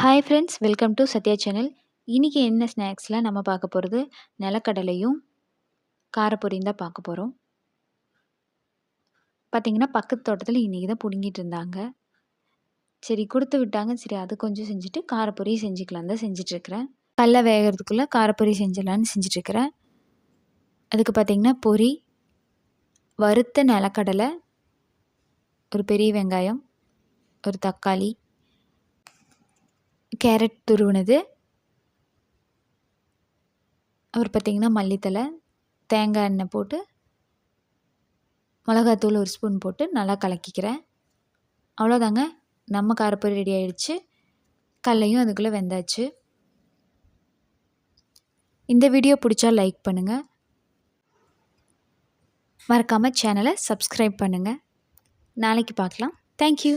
Hi friends, welcome to Sathya channel. இன்றைக்கி என்ன ஸ்நாக்ஸில் நம்ம பார்க்க போகிறது, நிலக்கடலையும் காரப்பொரியும் தான் பார்க்க போகிறோம். பார்த்திங்கன்னா பக்கத்து தோட்டத்தில் இன்றைக்கி தான் பிடுங்கிட்டு இருந்தாங்க. சரி கொடுத்து விட்டாங்க, சரி அது கொஞ்சம் செஞ்சுட்டு காரப்பொரி செஞ்சுக்கலாம் தான் செஞ்சிட்ருக்கிறேன். கடல வேகிறதுக்குள்ளே காரப்பொரி செஞ்சிடலான்னு செஞ்சிட்ருக்கிறேன். அதுக்கு பார்த்திங்கன்னா பொரி, வறுத்த நிலக்கடலை, ஒரு பெரிய வெங்காயம், ஒரு தக்காளி, கேரட் துருவினது, அப்புறம் பார்த்திங்கன்னா மல்லித்தலை, தேங்காய் எண்ணெய் போட்டு மிளகாத்தூள் ஒரு ஸ்பூன் போட்டு நல்லா கலக்கிக்கிறேன். அவ்வளோதாங்க, நம்ம காரப்பொரி ரெடி ஆகிடுச்சு. கடலையும் அதுக்குள்ளே வெந்தாச்சு. இந்த வீடியோ பிடிச்சா லைக் பண்ணுங்கள், மறக்காமல் சேனலை சப்ஸ்கிரைப் பண்ணுங்கள். நாளைக்கு பார்க்கலாம். தேங்க்யூ.